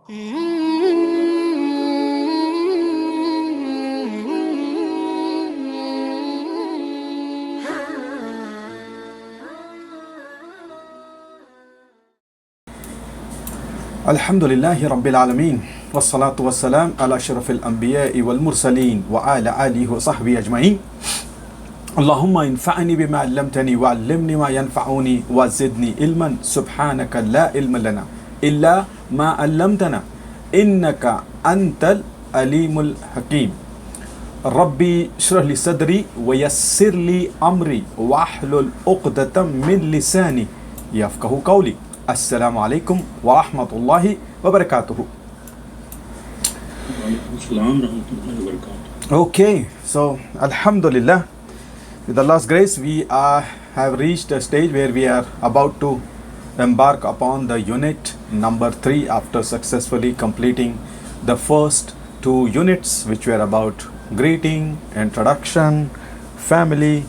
Alhamdulillahi Rabbil Alameen. Wassalatu wassalam ala ashrafil anbiya'i wal mursaleen wa ala alihi wa sahbihi ajma'in. Allahumma infa'ni bima 'allamtani wa 'allimni ma yanfa'uni wa zidni ilman. Subhanaka la ilma lana illa ma 'allamtana innaka antal alimul hakim. Rabbi shrah li sadri wa yassir li amri wahlul 'uqdatam min lisani yafqahu qawli. Assalamu alaikum wa rahmatullahi wa barakatuhu. Okay, so Alhamdulillah, with Allah's grace, we have reached a stage where we are about to embark upon the unit number 3 after successfully completing the first 2 units, which were about greeting, introduction, family,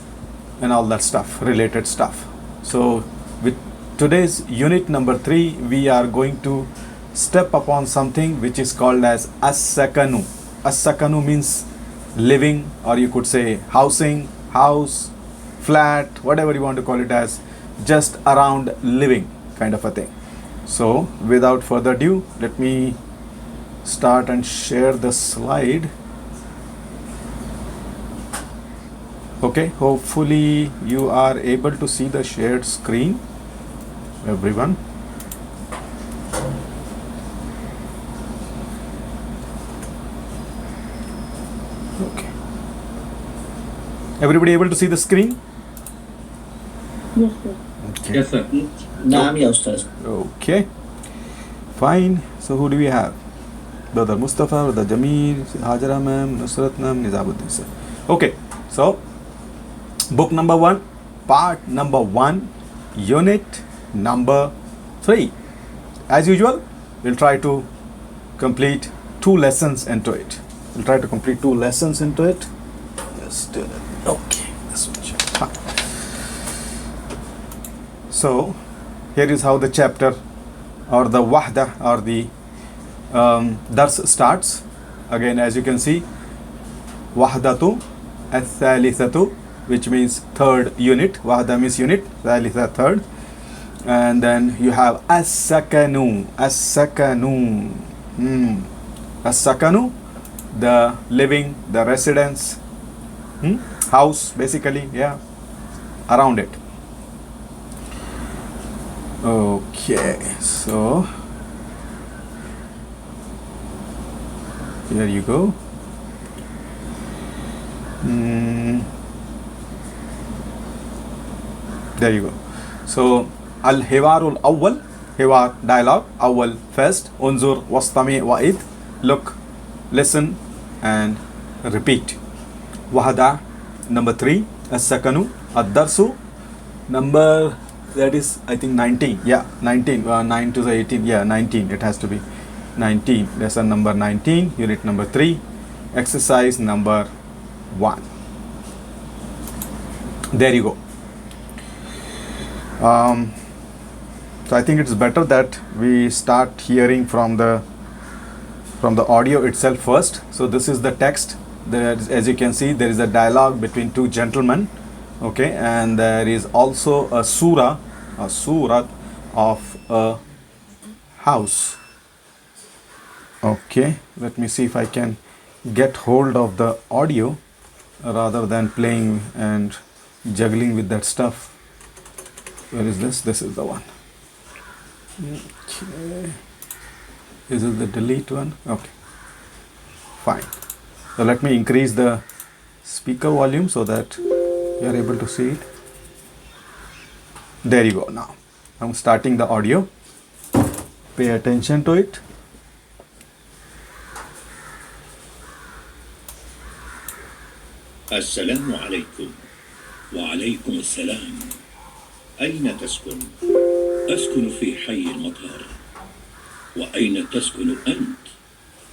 and all that stuff, related stuff. So with today's unit number 3, we are going to step upon something which is called as as-sakanu. As-sakanu means living, or you could say housing, house, flat, whatever you want to call it as, just around living kind of a thing. So without further ado, let me start and share the slide. Okay, hopefully you are able to see the shared screen, everyone. Okay, everybody able to see the screen? Yes, sir. Okay. Yes, sir. Naam ya Ustaz. Okay, fine. So who do we have? Brother Mustafa, Brother Jameel, Hajara ma'am, Nusrat ma'am, Nizamuddin sir. Okay, so book number 1, part number 1, unit number 3. As usual, we'll try to complete 2 lessons into it. Let's do that. Okay, this one should. So here is how the chapter or the wahda or the dars starts. Again, as you can see, wahdatu al-thalithatu, which means third unit. Wahda means unit, thalitha third. And then you have as-sakanu. As-sakanu, the living, the residence, house basically, yeah, around it. Okay, so here you go. There you go. So al-hiwarul awwal, hiwar, dialogue, awwal first, unzur wastami wa'id, look, listen and repeat. Wahada number 3, as-sakanu, ad-darsu number, that is I think 19, yeah, 19, 9 to the 18, yeah, 19, it has to be 19, lesson number 19, unit number 3, exercise number 1. There you go. So I think it's better that we start hearing from the audio itself first. So this is the text. There is, as you can see, there is a dialogue between 2 gentlemen. Okay, and there is also a surah of a house. Okay, let me see if I can get hold of the audio rather than playing and juggling with that stuff. Where is this? This is the one. Okay, is it the delete one? Okay, fine. So let me increase the speaker volume so that you are able to see it. There you go. Now I'm starting the audio. Pay attention to it. Assalamu alaikum. Wa alaikum assalam. أين تسكن؟ أسكن في حي المطار. وأين تسكن أنت؟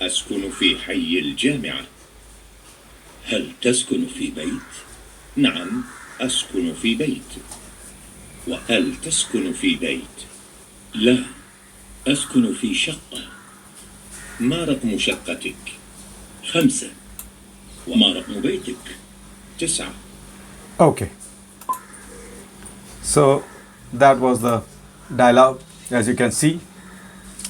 أسكن في حي الجامعة. هل تسكن في بيت؟ نعم، أسكن في بيت. وهل تسكن في بيت؟ لا، أسكن في شقة. ما رقم شقتك؟ 5. وما رقم بيتك؟ 9. Okay. So that was the dialogue. As you can see,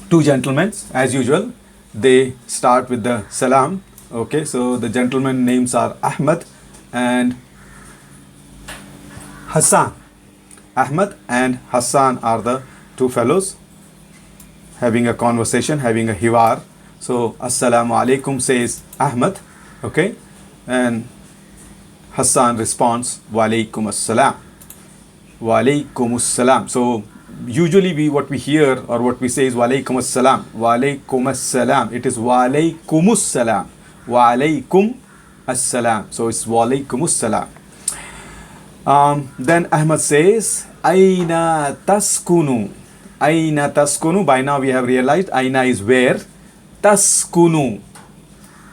two gentlemen, as usual, they start with the salam. Okay, so the gentlemen names are Ahmad and Hassan. Ahmad and Hassan are the two fellows having a conversation, having a hiwar. So Assalamu alaikum says Ahmad, okay, and Hassan responds Wa alaikum assalam. Wa alaikum assalam. So usually what we hear or what we say is Wa alaikum assalam. Wa alaikum assalam. It is Wa alaikum assalam. Wa alaikum assalam. So it's Wa alaikum assalam. Then Ahmad says Aina taskunu. Aina taskunu. By now we have realized Aina is where. Taskunu.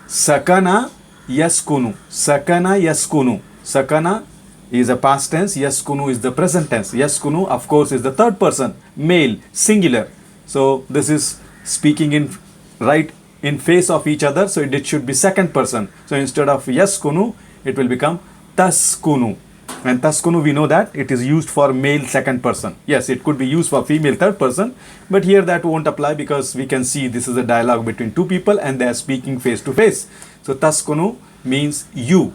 Sakana yaskunu. Sakana yaskunu. Sakana is a past tense. Yaskunu is the present tense. Yaskunu, of course, is the third person, male, singular. So this is speaking in right in face of each other. So it should be second person. So instead of yaskunu, it will become taskunu. And taskunu, we know that it is used for male second person. Yes, it could be used for female third person, but here that won't apply because we can see this is a dialogue between two people and they are speaking face to face. So taskunu means you.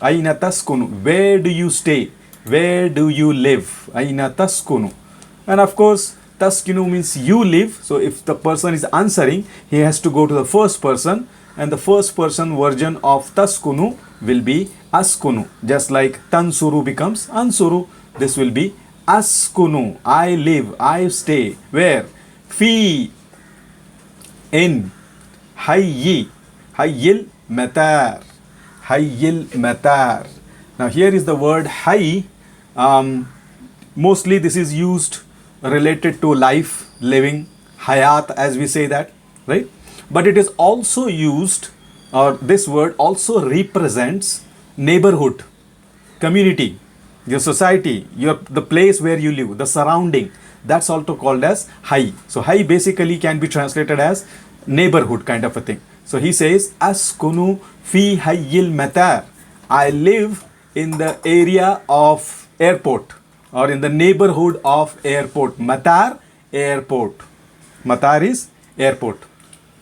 Aina taskunu. Where do you stay? Where do you live? Aina taskunu. And of course, taskunu means you live. So if the person is answering, he has to go to the first person, and the first person version of taskunu will be askunu. Just like tansuru becomes ansuru, this will be askunu. I live, I stay. Where? Fi, in, hayyi, hayyil matar, hayyil matar. Now here is the word hay. Mostly this is used related to life, living, hayat, as we say that, right? But it is also used, or this word also represents neighborhood, community, your society, the place where you live, the surrounding. That's also called as hay. So hay basically can be translated as neighborhood kind of a thing. So he says, Askunu fi hayyil matar. I live in the area of airport or in the neighborhood of airport. Matar, airport. Matar is airport.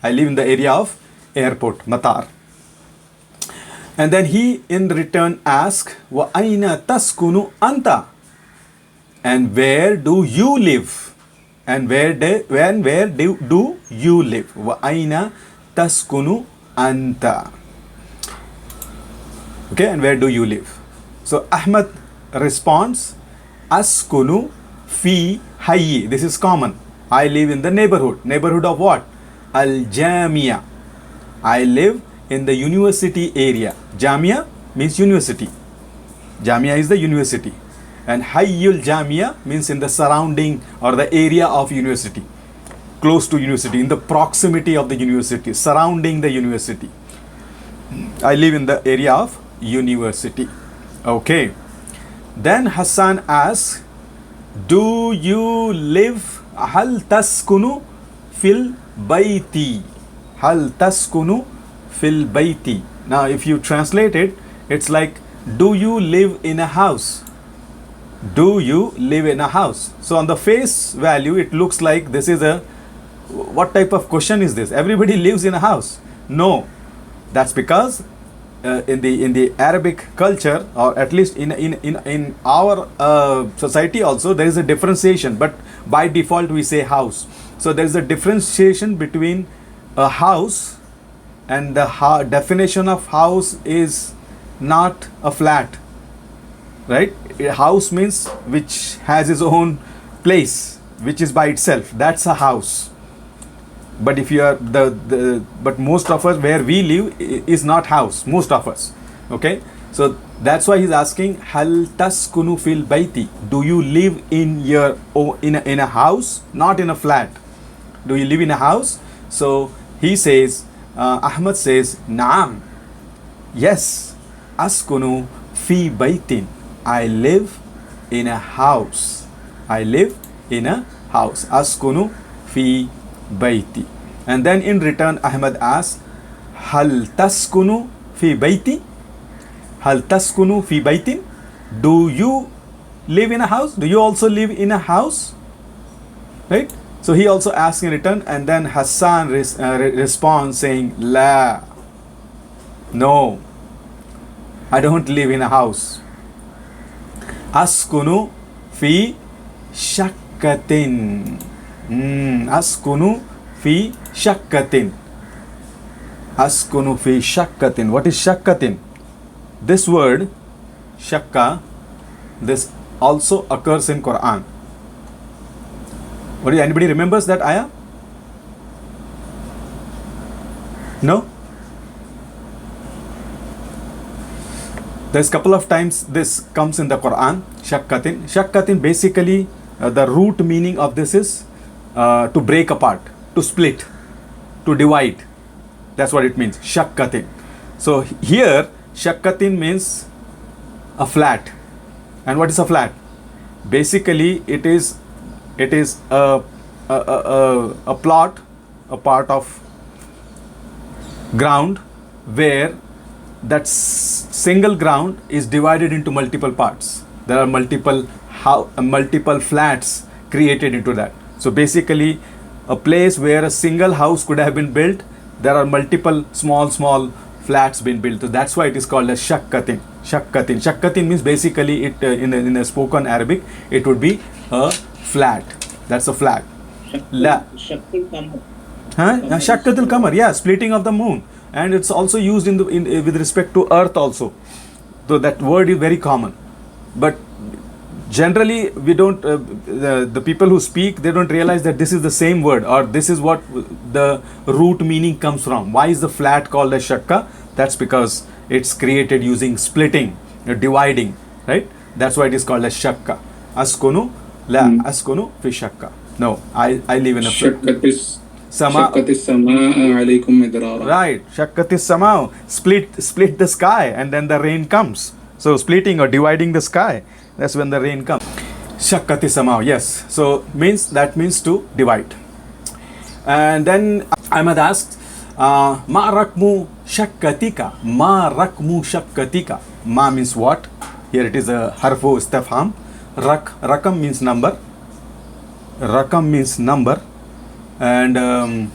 I live in the area of airport, matar. And then he in return asks, Wa aina taskunu anta? And where do you live? And where do you live? Wa aina taskunu anta? Okay, and where do you live? So Ahmad responds, Askunu fi hayyi. This is common. I live in the neighborhood. Neighborhood of what? Al-Jamia. I live in the university area. Jamia means university. Jamia is the university. And Hayyul Jamia means in the surrounding or the area of university. Close to university, in the proximity of the university, surrounding the university. I live in the area of university. Okay. Then Hassan asks, do you live hal taskunu fil bayti? Hal taskunu fil bayti. Now if you translate it, it's like, do you live in a house? Do you live in a house? So on the face value, it looks like this is a, what type of question is this? Everybody lives in a house. No, that's because in the Arabic culture, or at least in our society also, there is a differentiation, but by default we say house. So there is a differentiation between a house, and the definition of house is not a flat, right? A house means which has its own place, which is by itself. That's a house. But if you are but most of us where we live is not house. Most of us, okay. So that's why he's asking, hal taskunu fil bayti? Do you live in your in a house, not in a flat? Do you live in a house? So he says, Ahmad says, Naam. Yes, askunu fi baytin. I live in a house. I live in a house. Askunu fi bayti. And then in return, Ahmed asks, Hal taskunu fi bayti? Hal taskunu fi baytin? Do you live in a house? Do you also live in a house? Right? So he also asks in return, and then Hassan responds saying, La. No, I don't live in a house. Askunu fi shakkatin. Askunu fi shakkatin. Askunu fi shakkatin. What is shakkatin? This word, shakka, this also occurs in Qur'an. What is, anybody remembers that ayah? No? There's a couple of times this comes in the Qur'an, shakkatin. Shakkatin, basically, the root meaning of this is to break apart, to split, to divide. That's what it means, shakkatin. So here, shakkatin means a flat. And what is a flat? Basically, it is a plot, a part of ground where that single ground is divided into multiple parts. There are multiple flats created into that. So basically, a place where a single house could have been built, there are multiple small flats been built. So that's why it is called as shakkatin. Shakkatin. Shakkatin means basically it in a spoken Arabic, it would be a flat. That's a flat. La. Shakkatul Qamar, yeah, splitting of the moon. And it's also used with respect to earth also. So that word is very common. But generally we don't, the people who speak, they don't realize that this is the same word, or this is what the root meaning comes from. Why is the flat called as shakka? That's because it's created using splitting, dividing, right? That's why it is called as shakka. Askunu, la askunu fi shakka. No, I live in a flat. Shakkatis samaa alaykum midrara. Right, shakkatis sama, split the sky, and then the rain comes. So splitting or dividing the sky, that's when the rain comes. Shakkatis sama, yes. So that means to divide. And then Ahmad asks, Ma rakmu shakkatika. Ma rakmu shakkatika. Ma means what? Here it is a harfu istifham. Rakam means number. Rakam means number. And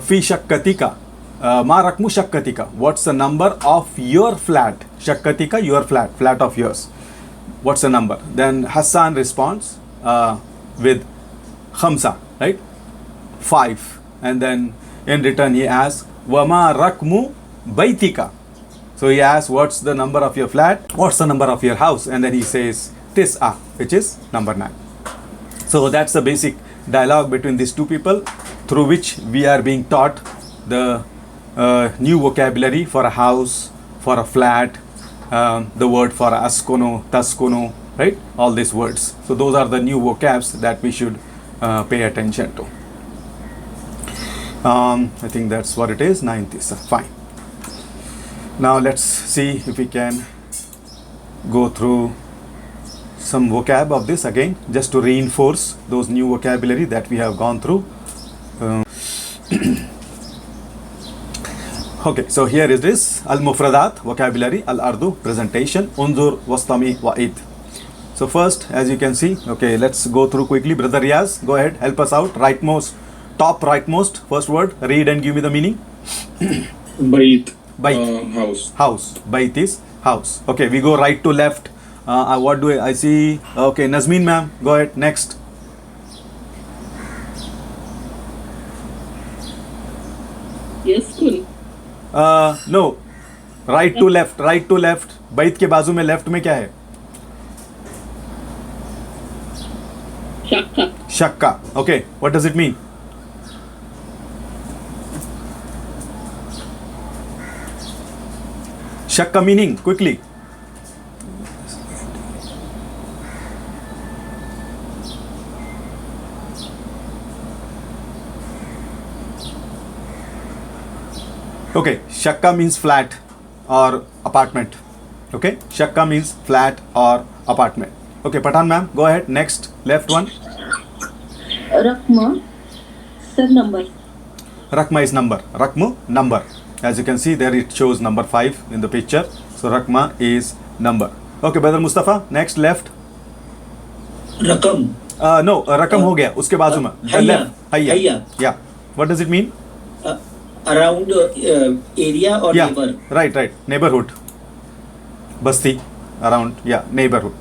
fi shakkatika, ma rakmu shakkatika. What's the number of your flat? Shakkatika, your flat of yours. What's the number? Then Hassan responds with khamsa, right? 5. And then in return he asks, wama rakmu baitika. So he asks, what's the number of your flat? What's the number of your house? And then he says tis'a, which is number 9. So that's the basic dialogue between these two people, through which we are being taught the new vocabulary for a house, for a flat, the word for askunu, taskunu, right? All these words. So those are the new vocabs that we should pay attention to. I think that's what it is. 9th is fine. Now let's see if we can go through some vocab of this again, just to reinforce those new vocabulary that we have gone through. Okay, so here is this al-mufradat vocabulary, al-ardu presentation, unzur wastami wa'id. So first, as you can see, okay, let's go through quickly. Brother Riaz, go ahead, help us out. Top rightmost, first word, read and give me the meaning. Bayt. House. House. Bayt is house. Okay, we go right to left. What do I see? Okay, Nazmeen ma'am, go ahead. Next. Yes, school. No. Right to left. Right to left. Bayt के बाजू में left में क्या है? Shakka. Shakka. Okay. What does it mean? Shakka meaning, quickly. Okay, shakka means flat or apartment. Okay, shakka means flat or apartment. Okay, Pathan ma'am, go ahead. Next, left one. Rakma. Sir number. Rakma is number. Rakmu, number. As you can see there, it shows number 5 in the picture. So Rakma is number. Okay, brother Mustafa, next left. रकम No, Rakam हो गया. उसके बाजू में. The Hayya. left. Hayya. Hayya. Yeah. What does it mean? around area or Yeah. neighbor. Right. Neighborhood. Basti. Around. Yeah. Neighborhood.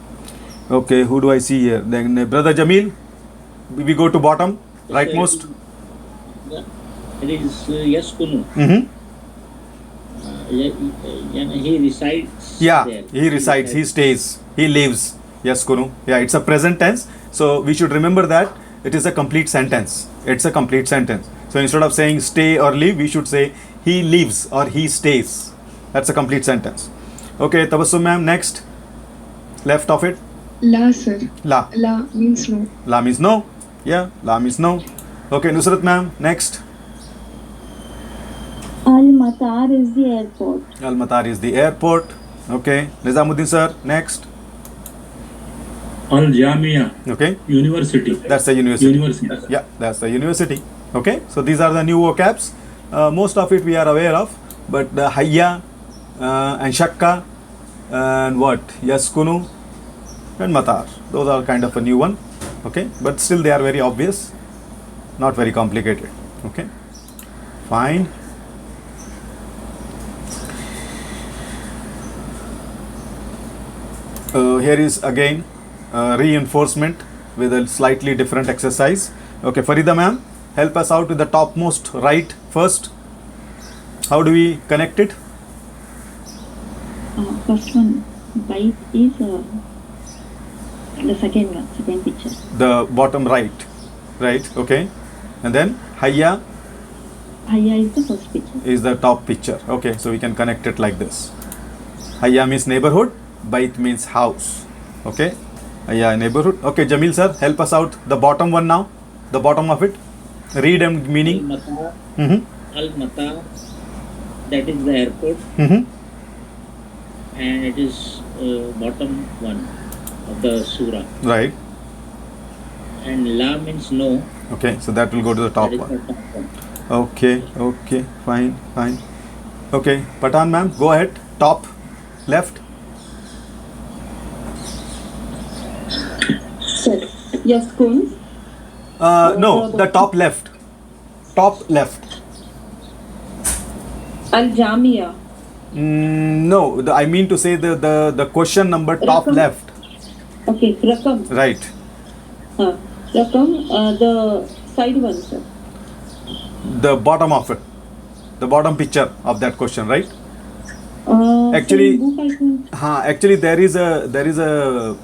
Okay. Who do I see here? Then brother Jamil. We go to bottom. Rightmost. It is Yaskunu. Mm-hmm. He resides Yeah. there. He resides. He stays. He lives. Yes, Kunu. Yeah. It's a present tense. So we should remember that it is a complete sentence. It's a complete sentence. So instead of saying stay or live, we should say he lives or he stays. That's a complete sentence. Okay, Tabassum ma'am, next. Left of it. La, sir. La. La means no. La means no. Yeah, la means no. Okay, Nusrat ma'am, next. Al-Matar is the airport. Al-Matar is the airport. Okay, Nizamuddin sir, next. Al Jamia, Okay, University. that's the university. University. Yeah, that's the university. Okay, so these are the new vocabs. Most of it we are aware of, but the hayya and shakka and what yaskunu and matar, those are kind of a new one. Okay, but still they are very obvious, not very complicated. Okay, fine. Here is again reinforcement with a slightly different exercise. Okay, Farida ma'am, help us out with the topmost right first. How do we connect it? First one, bite is the second picture. The bottom right, okay. And then hayya Hayya is the first picture. is the top picture. Okay, so we can connect it like this. Hayya means neighborhood, bait means house. Okay, hayya neighborhood. Okay, Jamil sir, help us out. The bottom one now, the bottom of it. Read and meaning. Al-Matar, Mm-hmm. Al-Matar, that is the airport, Mm-hmm. and it is bottom one of the surah. Right. And La means no. Okay, so that will go to the top That is one. the top one. Okay, fine. Okay, Patan ma'am, go ahead. Top, left. Sir, Yaskun. No, the top left. Top left. Al-Jamia. No, I mean to say the question number top Rakam. left. Okay, Rakam. Right. Rakam, the side one, sir. The bottom of it. The bottom picture of that question, right? So Actually- in book I think. Actually, there is a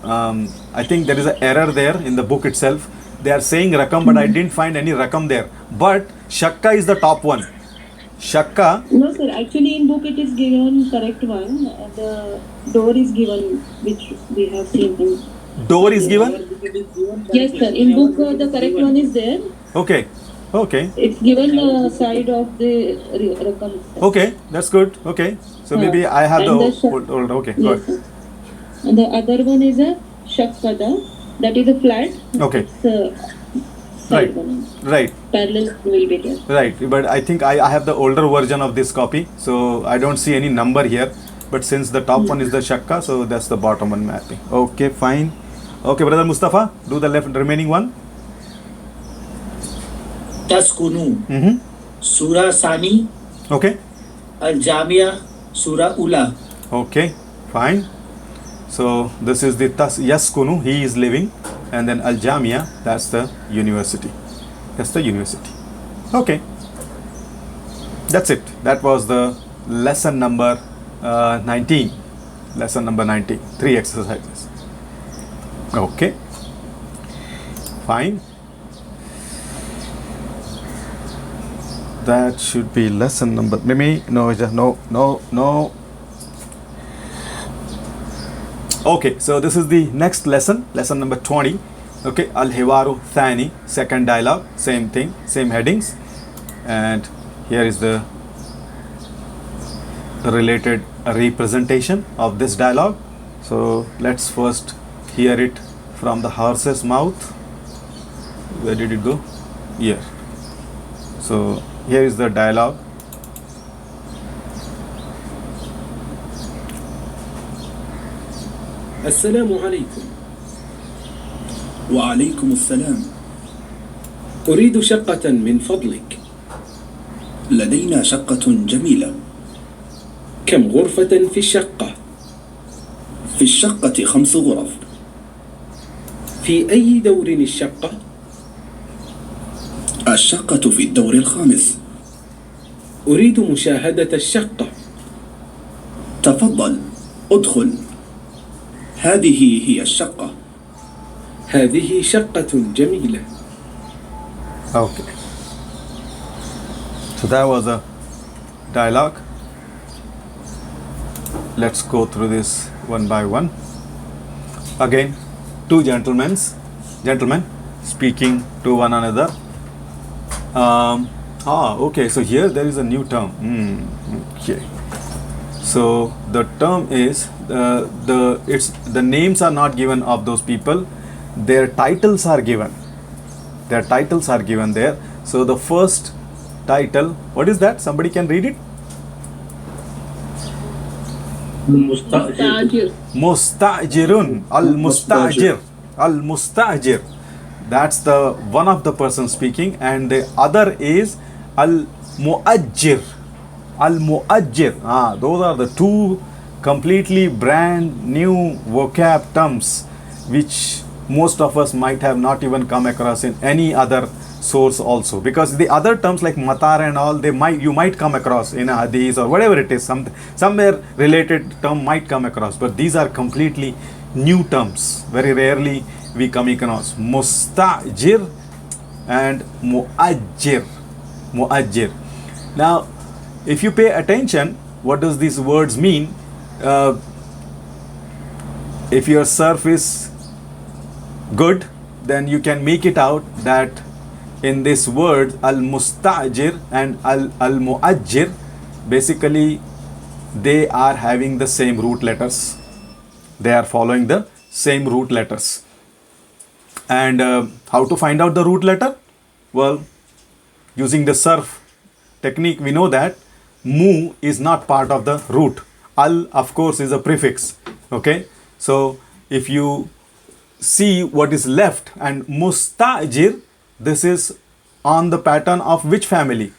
I think there is an error there in the book itself. They are saying rakam, but I didn't find any rakam there. But shakka is the top one. Shakka. No, sir. Actually, in book it is given correct one. The door is given, which we have seen. Door is given. Yes, sir. In book the correct one is there. Okay. It's given side of the Rakam. itself. Okay, that's good. Okay, so maybe I have And the the shak- old. Okay, Yes, good. sir. And the other one is a Shakkada. That is a flat. Okay. It's a Right. side one. Right. Parallel will be there. Right, but I think I have the older version of this copy, so I don't see any number here. But since the top one is the shakka, so that's the bottom one mapping. Okay, fine. Okay, brother Mustafa, do the left remaining one. Taskunu, Mm-hmm. Surah Sani, Okay. Al Jamia, Surah Ula. Okay, fine. So this is the Yaskunu, he is living, and then Al Jamia, that's the university. Okay, that's it. That was the lesson number 19. Lesson number 19. 3 exercises. Okay, fine. That should be lesson number. Maybe no. Okay, so this is the next lesson, lesson number 20. Okay, Al-Hiwaru Thani, second dialogue, same thing, same headings. And here is the related representation of this dialogue. So let's first hear it from the horse's mouth. Where did it go? Here. So here is the dialogue. السلام عليكم. وعليكم السلام. أريد شقة من فضلك. لدينا شقة جميلة. كم غرفة في الشقة؟ في الشقة 5 غرف. في أي دور الشقة؟ الشقة في الدور 5. أريد مشاهدة الشقة. تفضل ادخل. هذه هي الشقة. هذه شقة جميلة. Okay. So that was a dialogue. Let's go through this one by one. Again, two gentlemen speaking to one another. Okay. So here there is a new term. Okay. So the term is the names are not given of those people. Their titles are given. Their titles are given there. So the first title, what is that? Somebody can read it? Mustajir. Mustajirun. Al-Mustajir. Al-Mustajir. That's the one of the person speaking, and the other is Al-Muajjir. Al-Muajjir. Those are the two completely brand new vocab terms which most of us might have not even come across in any other source also, because the other terms like matar and all, you might come across in a hadith or whatever it is, somewhere related term might come across, but these are completely new terms. Very rarely we come across mustajir and muajjir. Now if you pay attention, what does these words mean? If your surf is good, then you can make it out that in this word al-mustajir and al-muajjir, basically they are having the same root letters. They are following the same root letters. And how to find out the root letter? Well, using the surf technique, we know that mu is not part of the root. Al, of course, is a prefix. Okay, so if you see what is left, and mustajir, this is on the pattern of which family?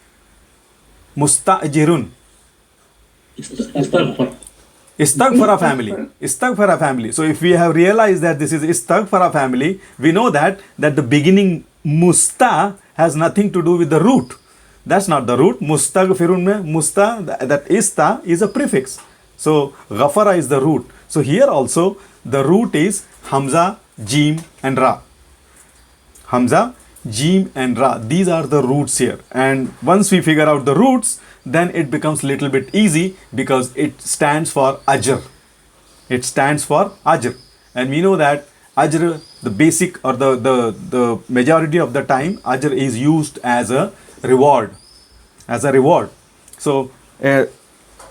Mustajirun. Istaghfara family. Istaghfara family. So if we have realized that this is Istaghfara family, we know that the beginning musta has nothing to do with the root. That's not the root. Mustaghfirun mein musta, that ista is a prefix. So ghafara is the root. So here also the root is Hamza, Jim and Ra. Hamza, Jim and Ra. These are the roots here. And once we figure out the roots, then it becomes little bit easy, because it stands for Ajr. It stands for Ajr. And we know that Ajr, the basic or the majority of the time, Ajr is used as a reward. As a reward. So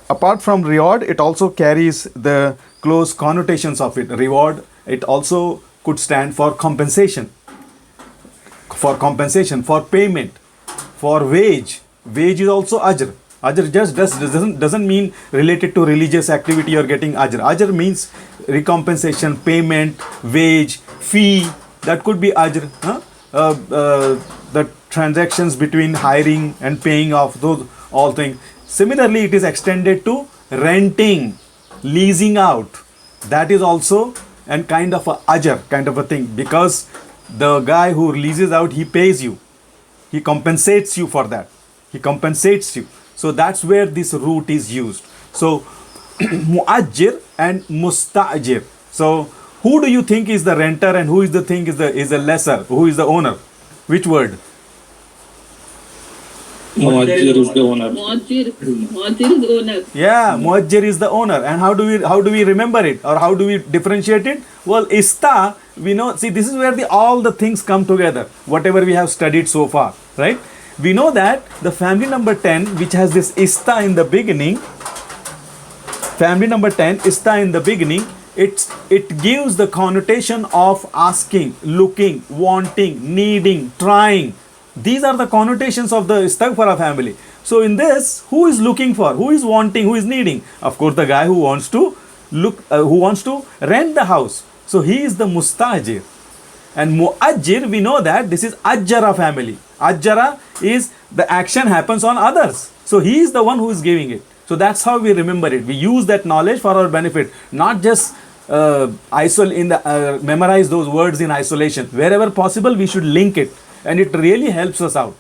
apart from reward, it also carries the close connotations of it. Reward, it also could stand for compensation. For compensation, for payment, for wage. Wage is also ajr. Ajr just doesn't mean related to religious activity or getting ajr. Ajr means recompensation, payment, wage, fee. That could be ajr. The transactions between hiring and paying off, those all things. Similarly, it is extended to renting, leasing out. That is also a kind of a ajr, kind of a thing, because the guy who leases out, he pays you. He compensates you for that. He compensates you. So that's where this root is used. So muajjir and mustajir. So who do you think is the renter and who is the thing is the lessor? Who is the owner? Which word? Muajjir is the owner. Muajjir is owner. Yeah, muajjir is the owner. And how do we remember it, or how do we differentiate it? Well, ista, we know, see, this is where all the things come together, whatever we have studied so far, right? We know that the family number 10, which has this ista in the beginning, family number 10, ista in the beginning, it gives the connotation of asking, looking, wanting, needing, trying, These are the connotations of the istighfar family. So in this, who is looking for, who is wanting, who is needing? Of course, the guy who wants to who wants to rent the house. So he is the mustajir. And muajjir, we know that this is ajjara family. Ajjara is the action happens on others. So he is the one who is giving it. So that's how we remember it. We use that knowledge for our benefit, not just memorize those words in isolation. Wherever possible, we should link it, and it really helps us out.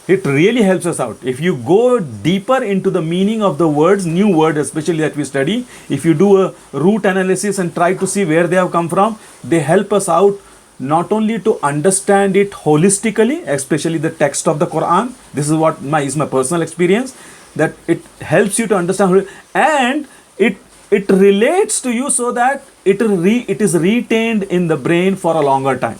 It really helps us out. If you go deeper into the meaning of the words, new words especially that we study, if you do a root analysis and try to see where they have come from, they help us out not only to understand it holistically, especially the text of the Qur'an. This is what is my personal experience, that it helps you to understand, and it relates to you so that it is retained in the brain for a longer time,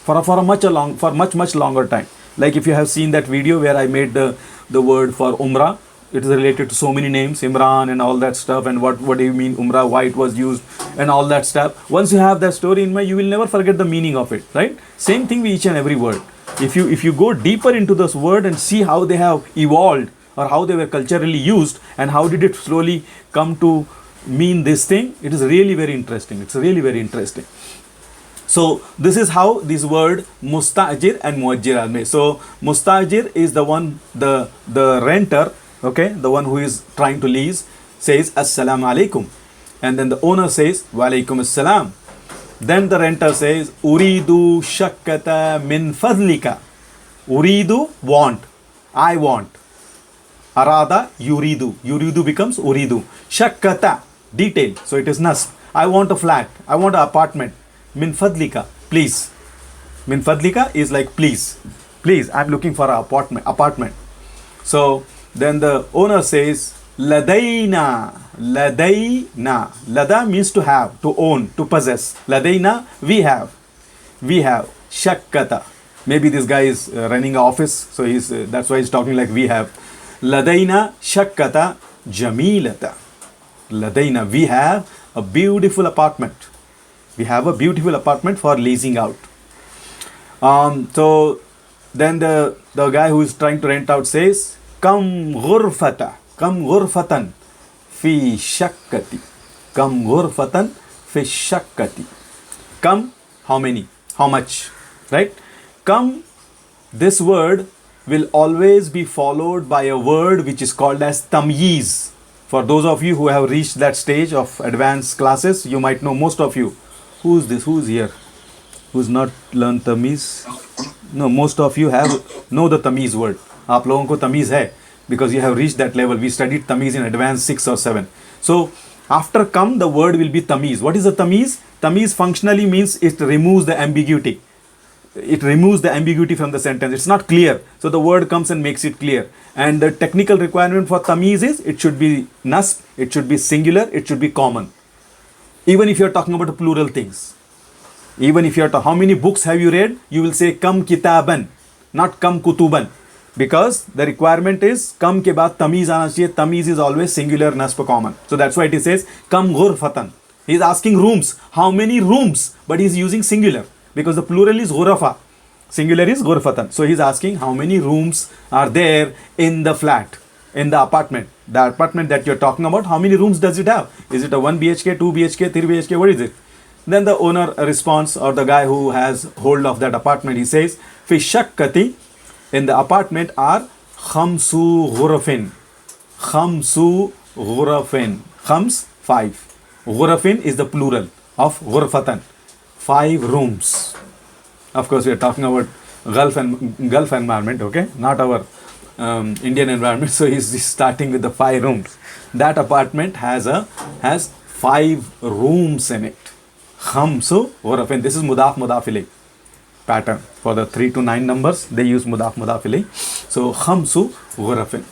for much longer time. Like if you have seen that video where I made the word for Umrah, it is related to so many names, Imran and all that stuff, and what do you mean Umrah, why it was used and all that stuff. Once you have that story in mind, you will never forget the meaning of it, right? Same thing with each and every word. If you go deeper into this word and see how they have evolved or how they were culturally used and how did it slowly come to mean this thing, it is really very interesting. It's really very interesting. So this is how this word mustajir and muajjir are made. So mustajir is the one, the renter, okay, the one who is trying to lease, says assalamu alaikum, and then the owner says wa alaikum assalam. Then the renter says uridu shakkata min fadlika. Uridu, want, I want. Arada, yuridu becomes uridu. Shakkata, detail, so it is nasb. I want a flat, I want an apartment. Min fadlika, please. Min fadlika is like please, I'm looking for an apartment. So then the owner says Ladayna. Lada means to have, to own, to possess. Ladayna, we have shakkata. Maybe this guy is running an office, so that's why he's talking like we have. Ladayna shakkata jamilata. Ladayna, we have a beautiful apartment. We have a beautiful apartment for leasing out. So then the guy who is trying to rent out says, Kam ghurfatan fi shakkati. Kam ghurfatan fi shakkati. Come, how many? How much? Right? Come, this word will always be followed by a word which is called as tamyiz. For those of you who have reached that stage of advanced classes, you might know, most of you. Who's this? Who's here? Who's not learned Tamiz? No, most of you know the Tamiz word. आप लोगों को तमीज़ है, because you have reached that level. We studied Tamiz in advanced 6 or 7. So after come, the word will be Tamiz. What is a Tamiz? Tamiz functionally means it removes the ambiguity. It removes the ambiguity from the sentence. It's not clear. So the word comes and makes it clear. And the technical requirement for Tamiz is it should be nasb, it should be singular, it should be common. Even if you're talking about plural things. Even if you're how many books have you read? You will say kam kitaban, not kam kutuban. Because the requirement is kam ke baad tamiz aana chahiye. Tamiz is always singular, nasb common. So that's why it says kam ghurfatan. He's asking rooms. How many rooms? But he's using singular. Because the plural is ghurafa. Singular is ghurfatan. So he's asking how many rooms are there in the flat, in the apartment. The apartment that you're talking about, how many rooms does it have? Is it a 1 BHK, 2 BHK, 3 BHK? What is it? Then the owner responds, or the guy who has hold of that apartment, he says, Fi shakkati, in the apartment are khamsu ghurafin. Khamsu ghurafin. Khams, 5. Ghurafin is the plural of ghurfatan. 5 rooms. Of course, we are talking about Gulf environment, okay? Not our Indian environment. So he's starting with the 5 rooms. That apartment has 5 rooms in it. Khamsu ghurafin. This is mudaf ilayh pattern. For the 3 to 9 numbers, they use mudaf ilayh. So khamsu ghurafin.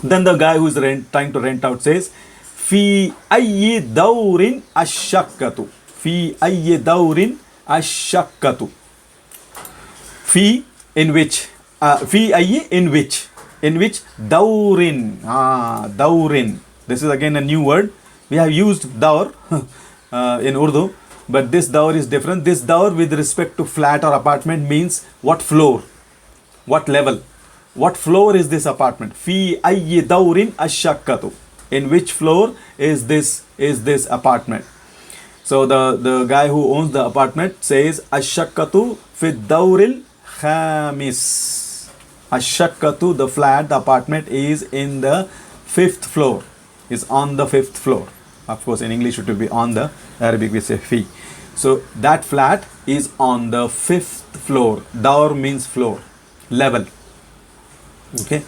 Then the guy who is trying to rent out says, Fi ayyi dawrin ash-shakkatu. Fi ayyi dawrin ash-shakkatu. Fi, in which. Fi ayyi, in which. In which dawrin. Dawrin. This is again a new word. We have used dawr in Urdu, but this dawr is different. This dawr with respect to flat or apartment means what floor. What level? What floor is this apartment? Fi ayyi dawrin ash-shaqqatu. In which floor is this apartment? So the guy who owns the apartment says ash-shaqqatu fi dawril khamis. Ash-shaqqatu, the flat, the apartment is in the 5th floor. Is on the 5th floor. Of course, in English it will be on the Arabic we say fi. So that flat is on the 5th floor. Dawr means floor, level. Okay,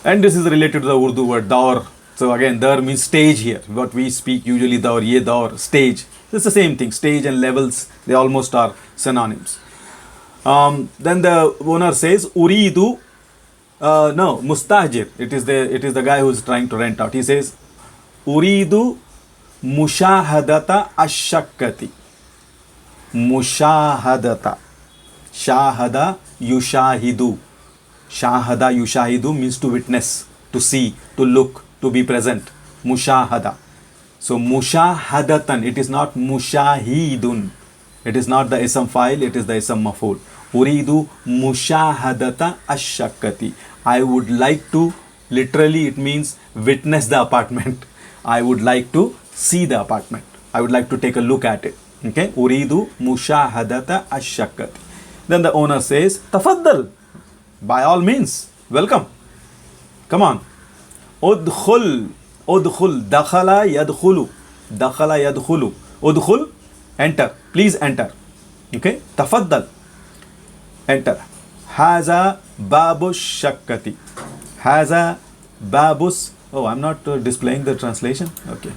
and this is related to the Urdu word dawr. So again, dar means stage here. What we speak usually dawr, ye dawr, stage. It's the same thing. Stage and levels, they almost are synonyms. Then the owner says uridu. No, mustajir. It is the guy who is trying to rent out. He says uridu mushahadata ash-shaqqati. Mushahadata. Shahada yushahidu. Shahada yushahidu means to witness, to see, to look, to be present. Mushahada. So mushahadatan, it is not mushahidun. It is not the ism file, it is the ism maf'ul. Uridu mushahadata ash-shaqqati. I would like to, literally it means witness the apartment. I would like to see the apartment. I would like to take a look at it. Okay, uridu mushahadata ash-shaqqati. Then the owner says, tafaddal. By all means, welcome. Come on. Udkhul. Udkhul. Dakhala yadkhulu. Dakhala yadkhulu. Udkhul. Enter. Please enter. Okay. Tafaddal. Enter. Haza babu shakkati. Haza babus. Oh, I'm not displaying the translation. Okay.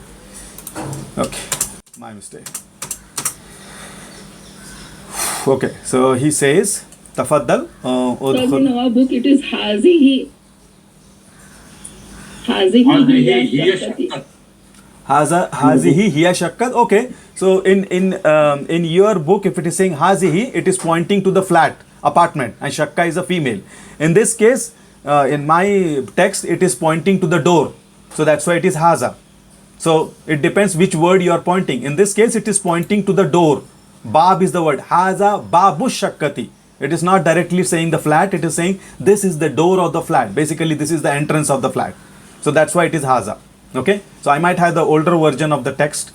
Okay. My mistake. Okay. So he says, tafaddal. In our book it is hazihi. Hazihi hiya shaqqati. Hazihi hiya shakkat. Okay. So in your book, if it is saying hazihi, it is pointing to the flat apartment, and shakka is a female. In this case, in my text, it is pointing to the door. So that's why it is haza. So it depends which word you are pointing. In this case, it is pointing to the door. Bab is the word. Haza babu shakkati. It is not directly saying the flat. It is saying this is the door of the flat. Basically, this is the entrance of the flat. So that's why it is haza. Okay. So I might have the older version of the text,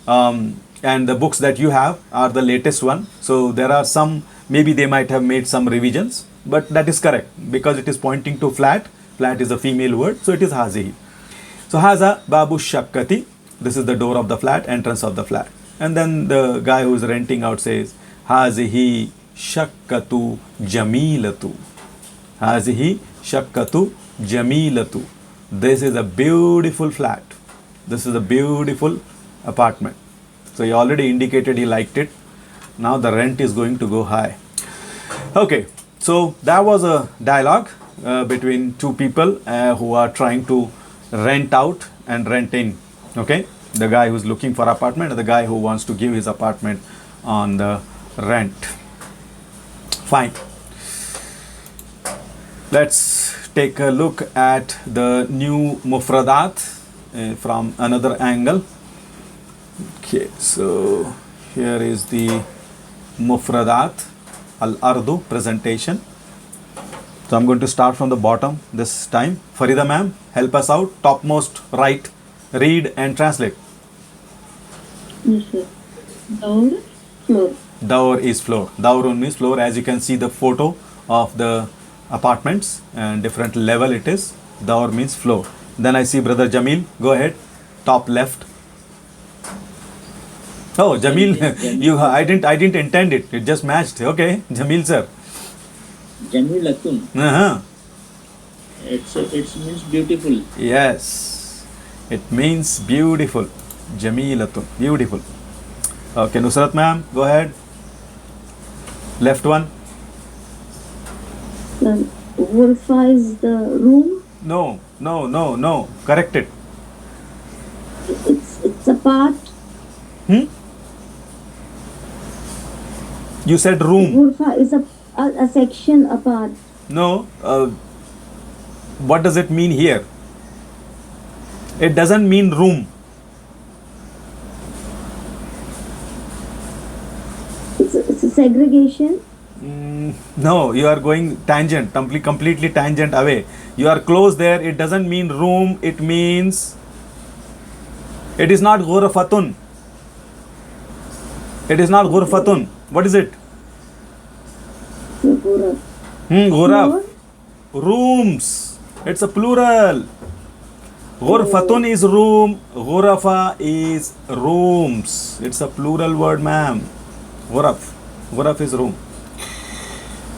and the books that you have are the latest one. So there are some, maybe they might have made some revisions, but that is correct because it is pointing to flat. Flat is a female word. So it is hazihi. So haza babu shakkati. This is the door of the flat, entrance of the flat. And then the guy who is renting out says, hazihi shakkatu jamilatu. Hazihi shakkatu jamilatu. This is a beautiful flat. This is a beautiful apartment. So he already indicated he liked it. Now the rent is going to go high. Okay, so that was a dialogue between two people who are trying to rent out and rent in. Okay, the guy who's looking for apartment and the guy who wants to give his apartment on the rent. Fine. Let's take a look at the new mufradat from another angle. Okay, so here is the mufradat al-ardu presentation. So I'm going to start from the bottom this time. Farida ma'am, help us out. Topmost right, read and translate. Yes, sir. Door, floor. Dawr is floor. Dawrun means floor. As you can see the photo of the apartments and different level it is. Dawr means floor. Then I see brother Jamil. Go ahead. Top left. Oh, Jamil, I didn't intend it. It just matched. Okay, Jamil sir. Jamilatun. Uh-huh. It means beautiful. Yes, it means beautiful. Jamilatun, beautiful. Okay, Nusrat ma'am, go ahead. Left one. Ghurfa is the room. No. Correct it. It's a part. You said room. Ghurfa is a section apart. No. What does it mean here? It doesn't mean room. It's a segregation. No, you are going tangent, completely tangent away. You are close there. It doesn't mean room. It means, it is not ghurfatun. It is not ghurfatun. What is it? Ghuraf. Rooms. It's a plural. Ghurfatun is room. Ghurafa is rooms. It's a plural word, ma'am. Ghuraf. Ghuraf is room.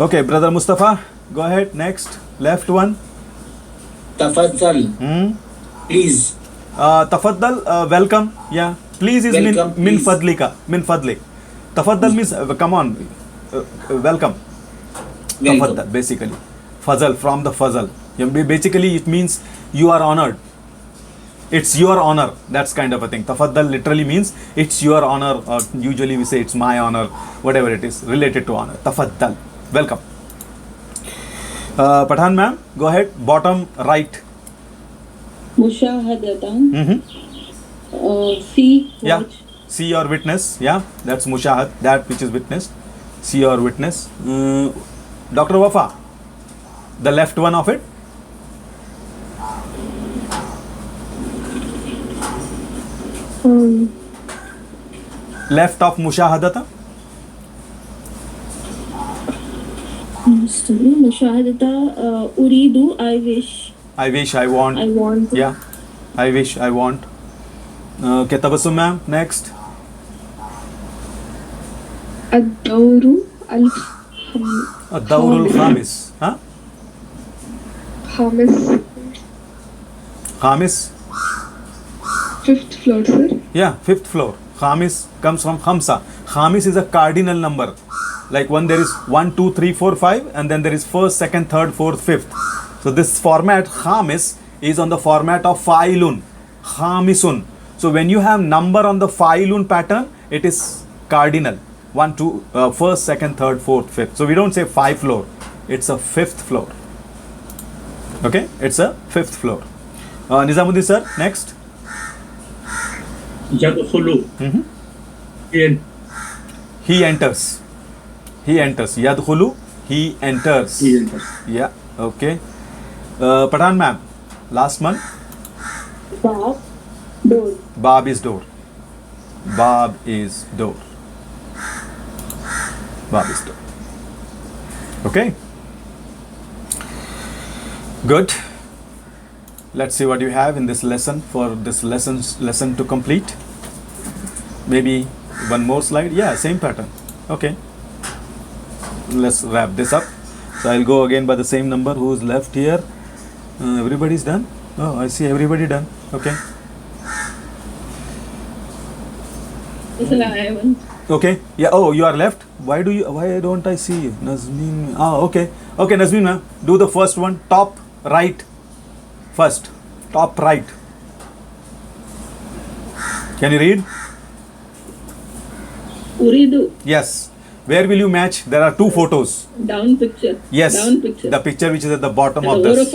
Okay, brother Mustafa, go ahead. Next, left one. Tafaddal. Please. Tafaddal, welcome. Yeah, please is Welcome, min please. fadlika. Min fadli. Tafaddal means come on. Welcome. Tafaddal, basically. Fazal, from the fazal. Basically, it means you are honored. It's your honor. That's kind of a thing. Tafaddal literally means it's your honor, or usually we say it's my honor, whatever it is related to honor. Tafaddal. Welcome. Pathan ma'am, go ahead. Bottom right. Mushahadatan. See, Yeah. watch. See or witness. Yeah, that's mushahad, that which is witnessed. See or witness. Dr. Wafa, the left one of it. Left of mushahadata. Mushahadata. Uridu, I wish. I wish, I want. I want. Yeah, I wish, I want. Okay, Tabassum ma'am, next. Ad-dawru Dawrul Khamis. Huh? Khamis. Khamis. Fifth floor, sir. Yeah, fifth floor. Khamis comes from Khamsa. Khamis is a cardinal number. Like when there is 1, 2, 3, 4, 5, and then there is first, second, third, fourth, fifth. So this format, Khamis, is on the format of Fa'ilun. Khamisun. So when you have number on the Fa'ilun pattern, it is cardinal. 1, 2, first, second, third, fourth, fifth. So we don't say 5 floor. It's a 5th floor. Okay? It's a 5th floor. Nizamuddin sir, next. Yadkhulu. He enters. He enters. Yadkhulu. He enters. He enters. Yeah. Okay. Pathan ma'am, last one. Bab. Door. Bab is door. Bab is door. Bab is door. Okay. Good. Let's see what you have in this lesson for this lesson to complete. Maybe one more slide. Yeah, same pattern. Okay. Let's wrap this up. So I'll go again by the same number. Who's left here? Everybody's done. Oh, I see everybody done. Okay. Okay. Yeah. Oh, you are left. Why don't I see you? Nazmeen. Oh, okay. Okay, Nazmeen ma'am. Do the first one. Top right. First. Top right. Can you read? Uridu. Yes. Where will you match? There are 2 photos. Down picture. Yes. Down picture. The picture which is at the bottom of this.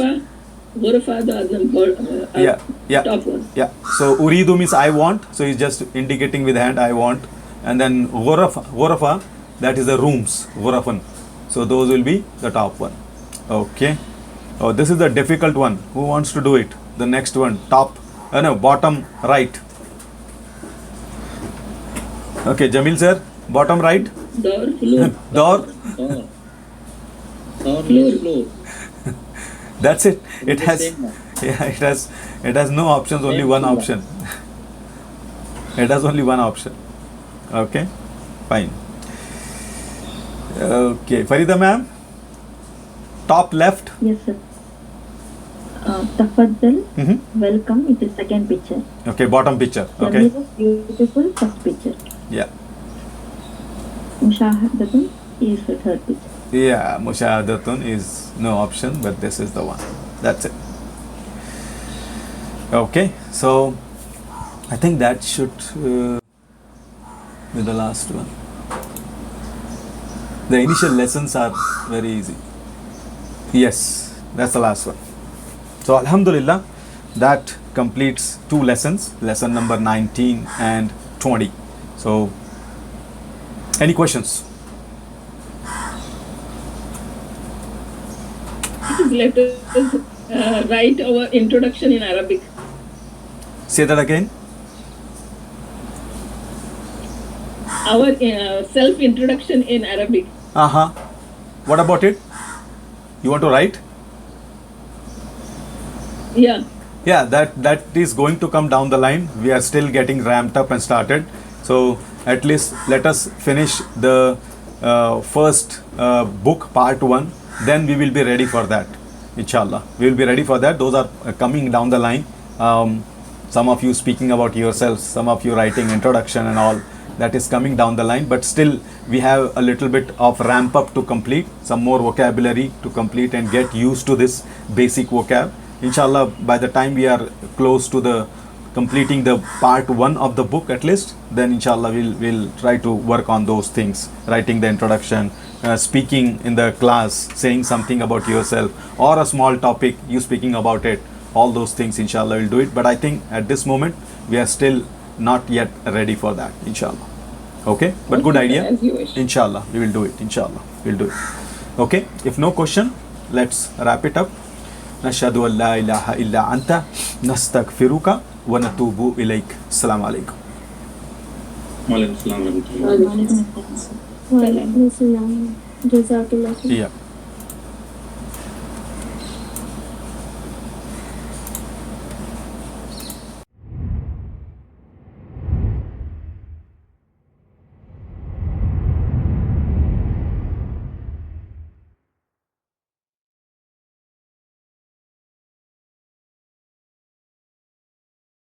Ghurafa, the Yeah. Yeah. top one. Yeah. So Uridu means I want. So he's just indicating with hand I want. And then Ghurafa, that is the rooms. Ghurafan. So those will be the top one. Okay. Oh, this is the difficult one. Who wants to do it? The next one. Bottom right. Okay, Jamil sir. Bottom right. Door. Floor. Door. Door means floor. That's it. It It's the has. same one. Yeah, it has no options. Only Same one one. option. It has only one option. Okay. Fine. Okay, Farida ma'am. Top left. Yes, sir. Tafaddal. Mm-hmm. Welcome. It is second picture. Okay, bottom picture. Okay. Jamil is beautiful. First picture. Yeah. Mushahadatun is the third picture. Yeah, Mushahadatun is no option, but this is the one. That's it. Okay, so I think that should be the last one. The initial lessons are very easy. Yes, that's the last one. So Alhamdulillah, that completes 2 lessons, lesson number 19 and 20. So, any questions? let us write our introduction in Arabic. Say that again. Our self-introduction in Arabic. Uh-huh. What about it? You want to write? Yeah. Yeah, that is going to come down the line. We are still getting ramped up and started. So at least let us finish the first book, part 1. Then we will be ready for that. Inshallah. We will be ready for that. Those are coming down the line. Some of you speaking about yourselves, some of you writing introduction and all. That is coming down the line, but still we have a little bit of ramp up to complete, some more vocabulary to complete and get used to this basic vocab. Inshallah, by the time we are close to the completing the part 1 of the book at least, then inshallah we'll try to work on those things, writing the introduction, speaking in the class, saying something about yourself or a small topic, you speaking about it, all those things inshallah we'll do it. But I think at this moment we are still not yet ready for that, inshallah. Okay, but good idea. As you wish. Inshallah, we will do it. Inshallah, we'll do it. Okay, if no question, let's wrap it up. نشهد أن لا إله إلا أنت نستغفرك ونتوب إليك. السلام عليكم. Walaikum salam wa rahmatullah. Wa alaikum assalam. Jazakallah. Yeah.